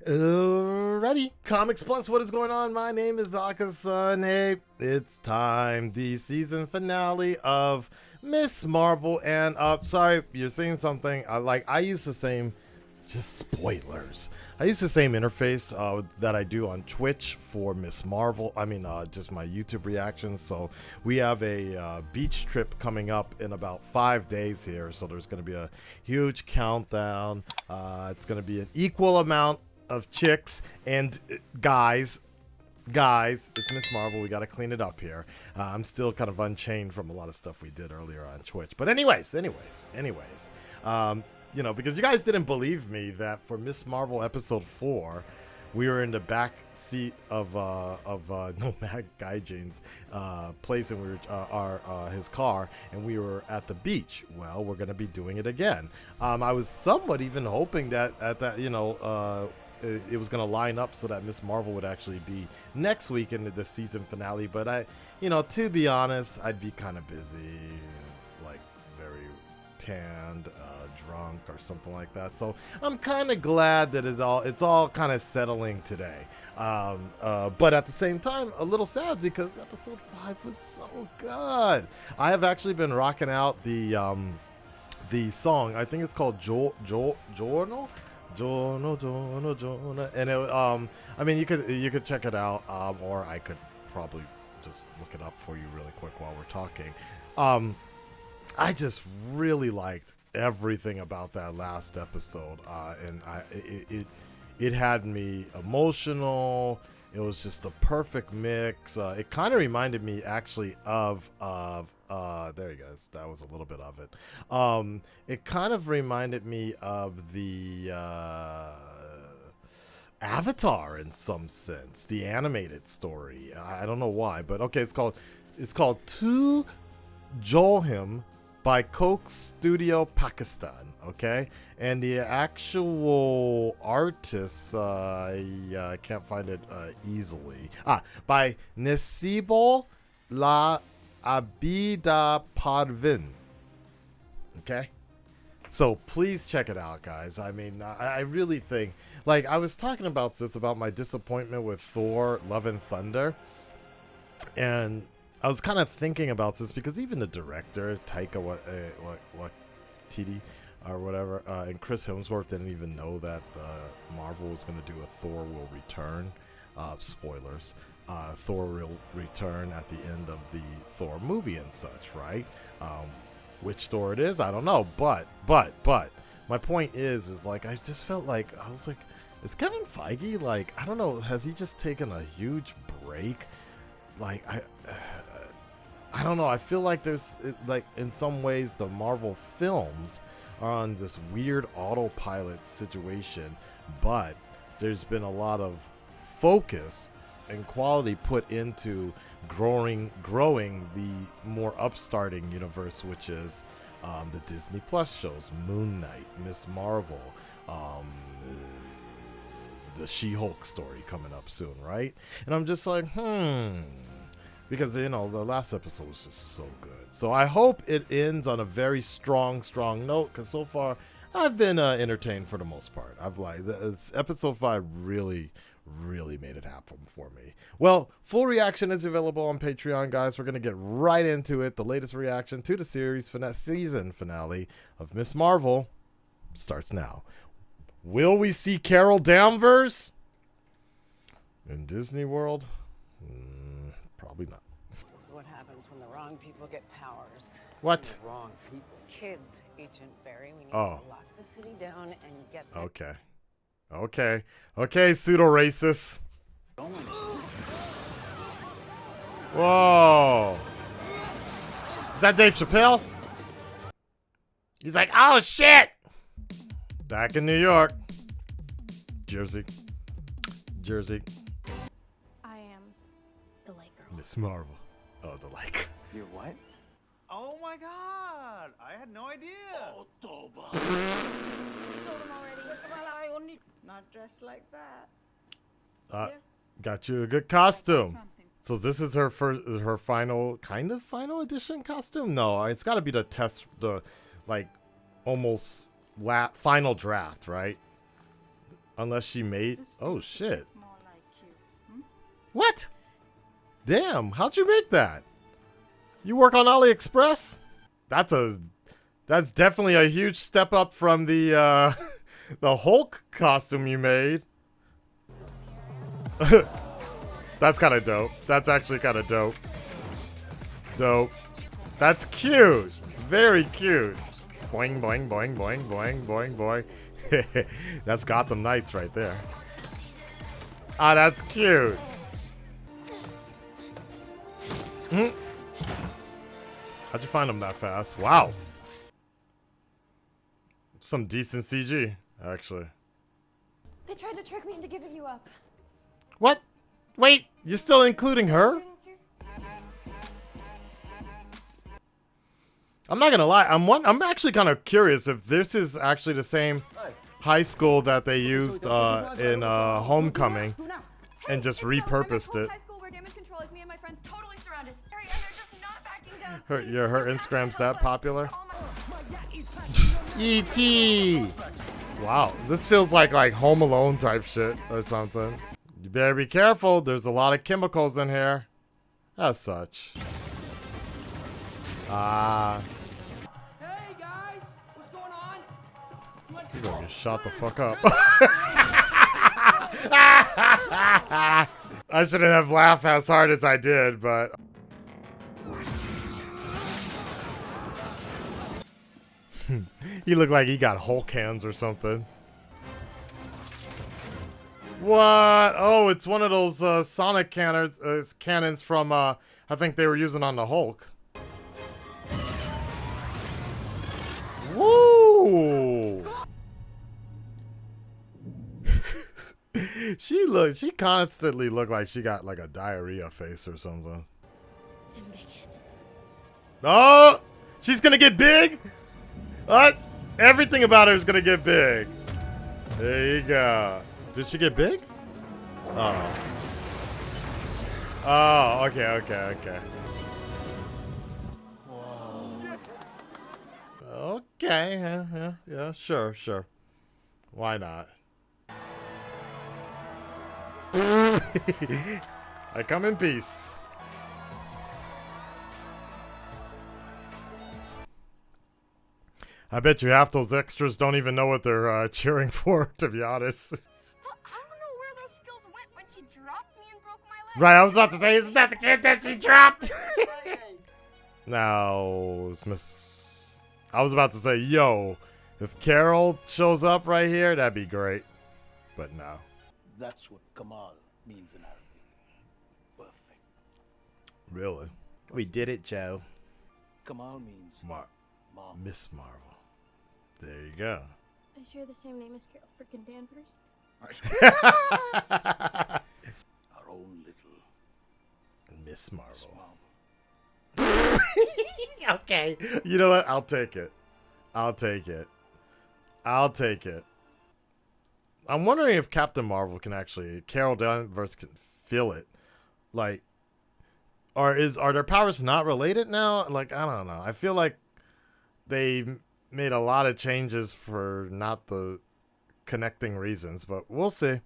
Alrighty, Comics Plus, what is going on? My name is Akasan. Hey, it's time. The season finale of Miss Marvel, and sorry, you're seeing something. I use the same, just spoilers. I use the same interface that I do on Twitch for Miss Marvel. I mean, just my YouTube reactions. So we have a beach trip coming up in about 5 days here. So there's going to be a huge countdown. It's going to be an equal amount of chicks and guys. It's Miss Marvel. We got to clean it up here. I'm still kind of unchained from a lot of stuff we did earlier on Twitch. But anyways, you know, because you guys didn't believe me that for Miss Marvel episode 4, we were in the back seat of Nomad Gaijin's place, and we were his car, and we were at the beach. Well, we're gonna be doing it again. I was somewhat even hoping that it was gonna line up so that Miss Marvel would actually be next week in the season finale. But to be honest, I'd be kind of busy, like very tanned, drunk or something like that. So I'm kind of glad that it's all kind of settling today. But at the same time, a little sad because episode 5 was so good. I have actually been rocking out the song. I think it's called Giorno, and it, I mean, you could check it out, or I could probably just look it up for you really quick while we're talking. I just really liked everything about that last episode, and it had me emotional. It was just a perfect mix. It kind of reminded me actually of there you go. That was a little bit of it. It kind of reminded me of the Avatar in some sense, the animated story. I don't know why, but okay, it's called Tu Johim by Coke Studio Pakistan, okay? And the actual artist, I can't find it easily. By Nesibo La Abida Parvin, okay? So please check it out, guys. I mean, I really think, like, I was talking about my disappointment with Thor Love and Thunder, and I was kind of thinking about this because even the director, Taika Waititi or whatever, and Chris Hemsworth didn't even know that Marvel was going to do a Thor Will Return. Spoilers. Thor will return at the end of the Thor movie and such, right? Which Thor it is, I don't know. But my point is like, I just felt like, I was like, is Kevin Feige, like, I don't know, has he just taken a huge break? Like, I don't know. I feel like there's, like, in some ways the Marvel films are on this weird autopilot situation, but there's been a lot of focus and quality put into growing the more upstarting universe, which is the Disney Plus shows, Moon Knight, Miss Marvel, the She-Hulk story coming up soon, right? And I'm just like, because, the last episode was just so good. So I hope it ends on a very strong note, because so far I've been entertained for the most part. I've liked episode 5 really made it happen for me. Well, full reaction is available on Patreon, guys. We're going to get right into it. The latest reaction to the series season finale of Miss Marvel starts now. Will we see Carol Danvers in Disney World? Probably not. This is what happens when the wrong people get powers. What? The wrong people. Kids, Agent Barry. We need to lock the city down and get them. Okay, pseudo-racist. Whoa. Is that Dave Chappelle? He's like, oh shit! Back in New York. Jersey. I am the light girl. Miss Marvel. Oh, the like. You're what? Oh my god! I had no idea! Oh, Toba. Told him already. Well, I only not dressed like that. Got you a good costume. So this is her final edition costume? No, it's got to be the like almost final draft, right? Unless she made. This Oh feels shit! more like you. Hmm? What? Damn! How'd you make that? You work on AliExpress? That's definitely a huge step up from the the Hulk costume you made. That's kind of dope. That's actually kind of dope. Dope. That's cute. Very cute. Boing, boing, boing, boing, boing, boing, boing. That's Gotham Knights right there. Ah, that's cute. Hmm. How'd you find them that fast? Wow. Some decent CG, actually. They tried to trick me into giving you up. What? Wait, you're still including her? I'm not gonna lie. I'm actually kind of curious if this is actually the same high school that they used in Homecoming and just repurposed it. High school where damage control is me and my friends totally surrounded. Harry, and they're just not backing down. Her Instagram's that popular? E.T. Wow, this feels like Home Alone type shit or something. You better be careful. There's a lot of chemicals in here. As such. Ah. Hey guys, what's going on? You're gonna get shot the fuck up. I shouldn't have laughed as hard as I did, but. He looked like he got Hulk hands or something. What? Oh, it's one of those Sonic cannons from, I think they were using on the Hulk. Woo! She constantly looked like she got like a diarrhea face or something. Oh! She's gonna get big? What? Everything about her is gonna get big. There you go. Did she get big? Oh. Oh, okay. Okay, yeah, sure. Why not? I come in peace. I bet you half those extras don't even know what they're cheering for, to be honest. I don't know where those skills went when she dropped me and broke my leg. Right, I was about to say, isn't that the kid that she dropped? Now, I was about to say, yo, if Carol shows up right here, that'd be great. But no. That's what Kamal means in Arabic. Perfect. Really? We did it, Joe. Kamal means mom. Miss Marvel. There you go. I share the same name as Carol freaking Danvers. Our own little Miss Marvel. Okay. You know what? I'll take it. I'm wondering if Captain Marvel can actually, Carol Danvers can feel it. Like, are their powers not related now? Like, I don't know. I feel like they made a lot of changes for not the connecting reasons, but we'll see.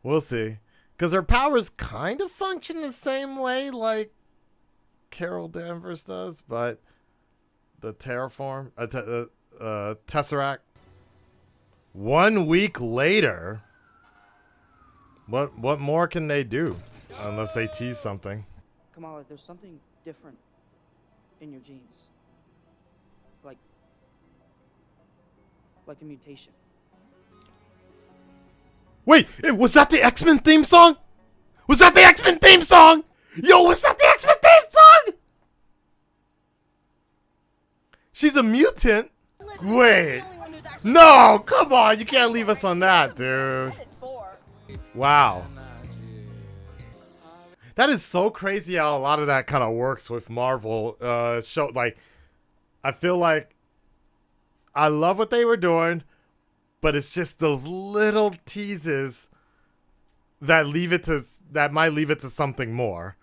Because her powers kind of function the same way like Carol Danvers does, but the Terraform, Tesseract. 1 week later, what more can they do? Unless they tease something. Kamala, there's something different in your genes. Like a mutation. Wait, was that the X-Men theme song? Yo, was that the X-Men theme song? She's a mutant? Wait. No, come on. You can't leave us on that, dude. Wow. That is so crazy how a lot of that kind of works with Marvel show. Like, I feel like I love what they were doing, but it's just those little teases that might leave it to something more.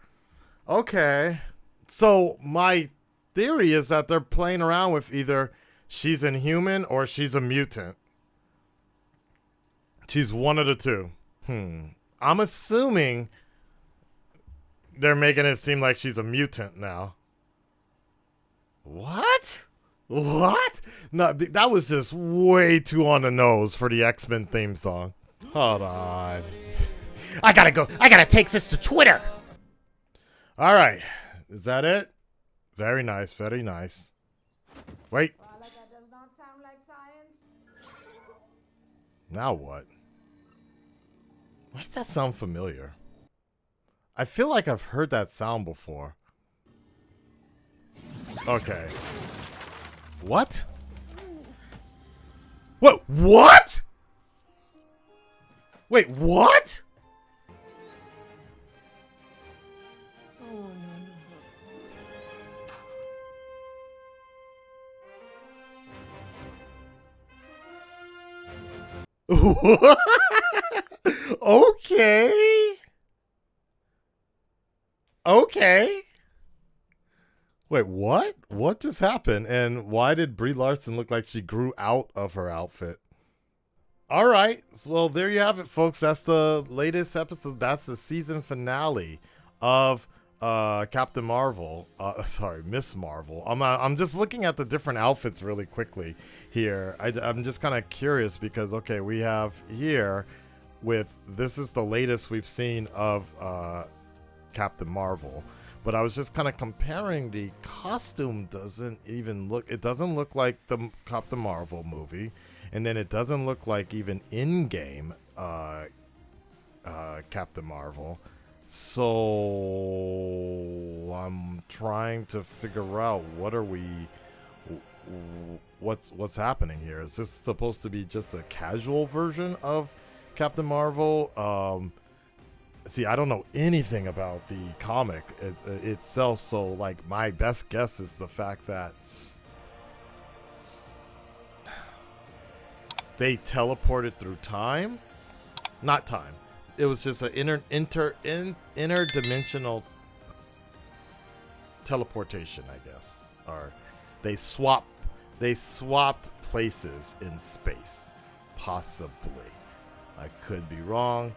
Okay. So my theory is that they're playing around with either she's inhuman or she's a mutant. She's one of the two. I'm assuming they're making it seem like she's a mutant now. What? What? No, that was just way too on the nose for the X-Men theme song. Hold on. I gotta go. I gotta take this to Twitter. All right. Is that it? Very nice. Very nice. Wait. Well, that does not sound like science. Now what? Why does that sound familiar? I feel like I've heard that sound before. Okay. What? What? What? Wait, what? Oh, no. Okay. Okay. Wait, what? What just happened? And why did Brie Larson look like she grew out of her outfit? All right. Well, there you have it, folks. That's the latest episode. That's the season finale of Captain Marvel. Sorry, Miss Marvel. I'm just looking at the different outfits really quickly here. I'm just kind of curious because, okay, we have here this is the latest we've seen of Captain Marvel. But I was just kind of comparing. The costume doesn't look like the Captain Marvel movie. And then it doesn't look like even in-game Captain Marvel. So I'm trying to figure out what's happening here. Is this supposed to be just a casual version of Captain Marvel? See, I don't know anything about the comic itself, so like my best guess is the fact that they teleported through time. Not time. It was just an interdimensional teleportation, I guess. Or they swapped places in space. Possibly. I could be wrong.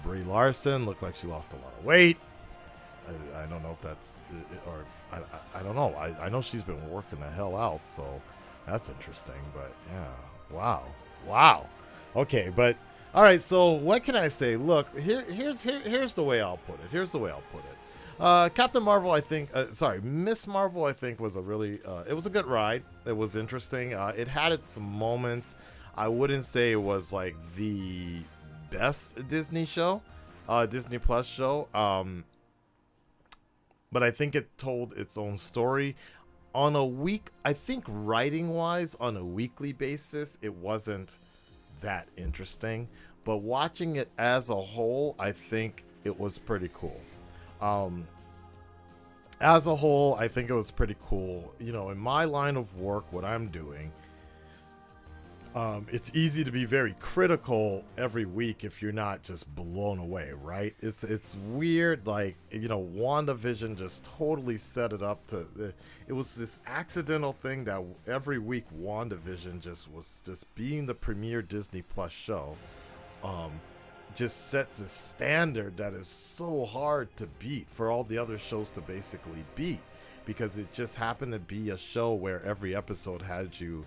Brie Larson looked like she lost a lot of weight. I don't know if that's, or I don't know. I know she's been working the hell out, so that's interesting. But yeah, wow. Okay, but all right. So what can I say? Look, here's the way I'll put it. Captain Marvel, I think. Miss Marvel, I think was a really. It was a good ride. It was interesting. It had its moments. I wouldn't say it was like the best Disney show, Disney Plus show. But I think it told its own story on a I think writing wise, on a weekly basis, it wasn't that interesting. But watching it as a whole, I think it was pretty cool. As a whole, I think it was pretty cool. You know, in my line of work, what I'm doing, it's easy to be very critical every week if you're not just blown away, right? It's weird, like, you know, WandaVision just totally set it up to. It was this accidental thing that every week WandaVision was being the premier Disney Plus show. Just sets a standard that is so hard to beat for all the other shows to basically beat, because it just happened to be a show where every episode had you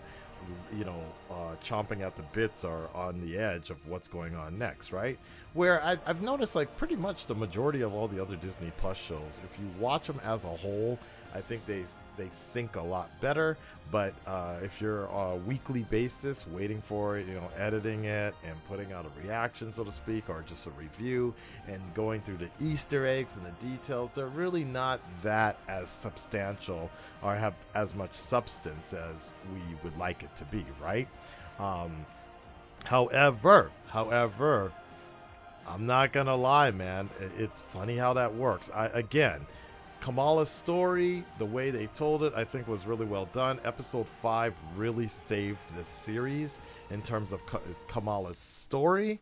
chomping at the bits or on the edge of what's going on next, right? Where I've noticed, like, pretty much the majority of all the other Disney Plus shows, if you watch them as a whole, I think they sync a lot better. But if you're on a weekly basis waiting for it, you know, editing it and putting out a reaction, so to speak, or just a review and going through the Easter eggs and the details, they're really not that as substantial or have as much substance as we would like it to be, right? However, I'm not gonna lie, man. It's funny how that works. Again, Kamala's story, the way they told it, I think was really well done. Episode 5 really saved the series in terms of Kamala's story.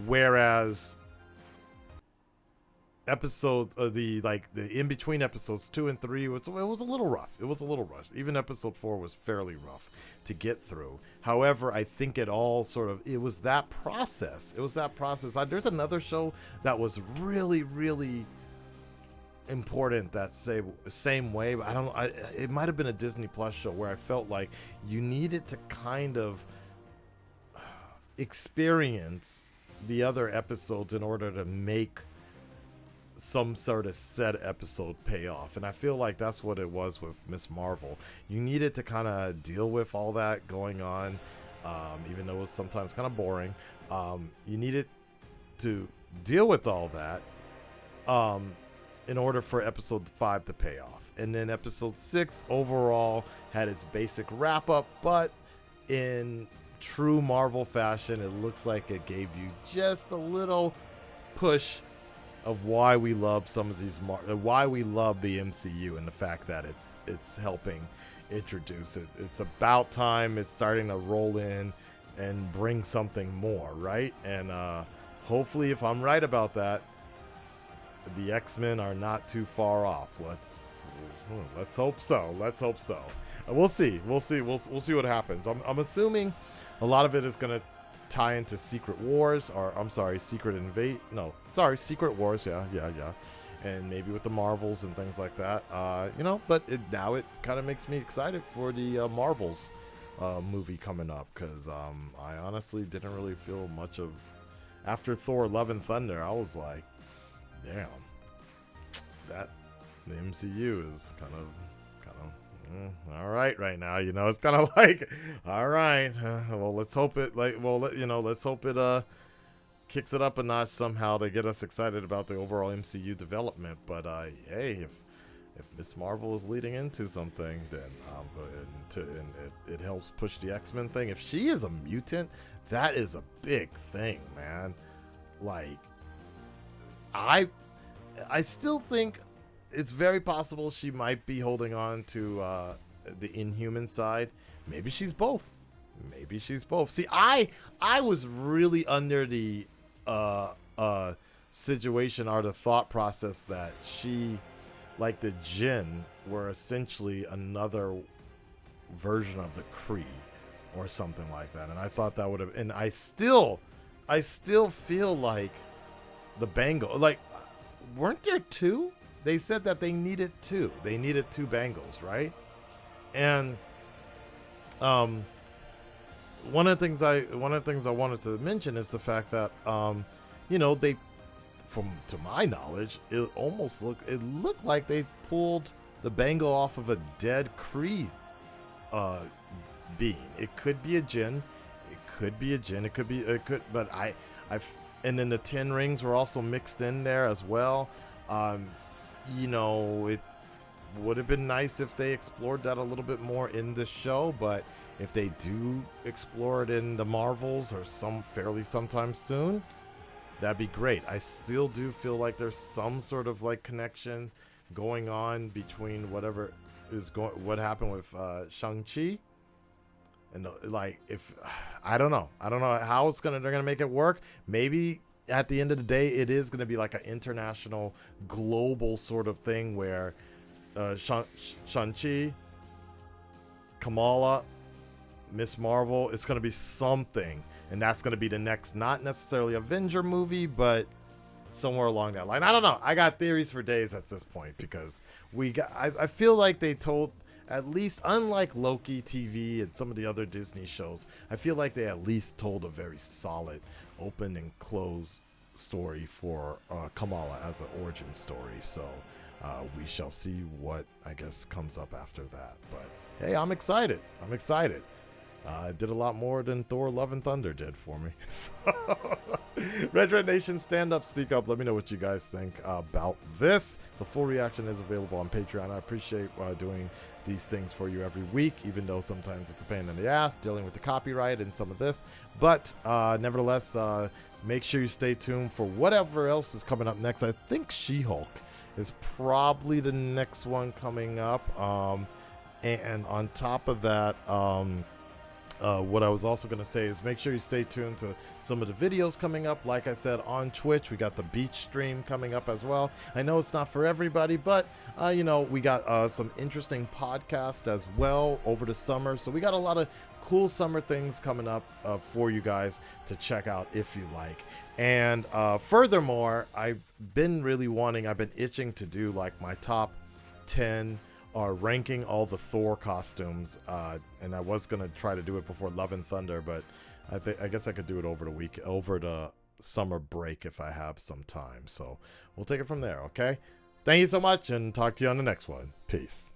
Whereas episode, the in between episodes 2 and 3, it was a little rough. It was a little rough. Even episode 4 was fairly rough to get through. However, I think it all it was that process. It was that process. There's another show that was really, really important that same way, but it might have been a Disney Plus show where I felt like you needed to kind of experience the other episodes in order to make some sort of set episode pay off. And I feel like that's what it was with Miss Marvel. You needed to kind of deal with all that going on, even though it was sometimes kind of boring. You needed to deal with all that in order for episode 5 to pay off. And then episode 6 overall had its basic wrap up, but in true Marvel fashion, it looks like it gave you just a little push of why we love some of these why we love the MCU, and the fact that it's helping introduce it. It's about time it's starting to roll in and bring something more, right? And hopefully, if I'm right about that, the X-Men are not too far off. Let's hope so. Let's hope so. We'll see. We'll see what happens. I'm assuming a lot of it is gonna tie into Secret Wars, or Secret Wars. Yeah. And maybe with the Marvels and things like that. But now it kind of makes me excited for the Marvels movie coming up, because I honestly didn't really feel much of after Thor: Love and Thunder. I was like, damn, that the MCU is kind of all right now. It's kind of like, all right, well, let's hope it kicks it up a notch somehow to get us excited about the overall MCU development. But hey, if Miss Marvel is leading into something, then it helps push the X-Men thing. If she is a mutant, that is a big thing, man. Like, I still think it's very possible she might be holding on to the Inhuman side. Maybe she's both. See, I was really under the situation, or the thought process, that she, like the Jinn, were essentially another version of the Kree or something like that. And I thought that would have, and I still feel like the Bangle, like, weren't there two? They said that they needed two. They needed two Bangles, right? And one of the things I wanted to mention is the fact that they, to my knowledge, it looked like they pulled the Bangle off of a dead Kree being. It could be a Jinn. But and then the 10 rings were also mixed in there as well. It would have been nice if they explored that a little bit more in the show, but if they do explore it in the Marvels or sometime soon, that'd be great. I still do feel like there's some sort of like connection going on between what happened with Shang-Chi. And I don't know how they're gonna make it work. Maybe at the end of the day, it is gonna be like an international, global sort of thing where Shang-Chi, Kamala, Miss Marvel, it's gonna be something, and that's gonna be the next, not necessarily Avenger movie, but somewhere along that line. I don't know. I got theories for days at this point, because I feel like they told. At least, unlike Loki TV and some of the other Disney shows, I feel like they at least told a very solid open and close story for Kamala as an origin story. So we shall see what, I guess, comes up after that. But hey, I'm excited. It did a lot more than Thor: Love and Thunder did for me. So, Red Nation, stand up, speak up. Let me know what you guys think about this. The full reaction is available on Patreon. I appreciate doing these things for you every week, even though sometimes it's a pain in the ass dealing with the copyright and some of this. But nevertheless, make sure you stay tuned for whatever else is coming up next. I think She-Hulk is probably the next one coming up. And on top of that, What I was also going to say is make sure you stay tuned to some of the videos coming up. Like I said, on Twitch, we got the beach stream coming up as well. I know it's not for everybody, but, you know, we got some interesting podcasts as well over the summer. So we got a lot of cool summer things coming up for you guys to check out if you like. And furthermore, I've been itching to do like my top 10 ranking all the Thor costumes, and I was gonna try to do it before Love and Thunder, but I guess I could do it over the summer break if I have some time. So we'll take it from there. Okay, thank you so much, and talk to you on the next one. Peace.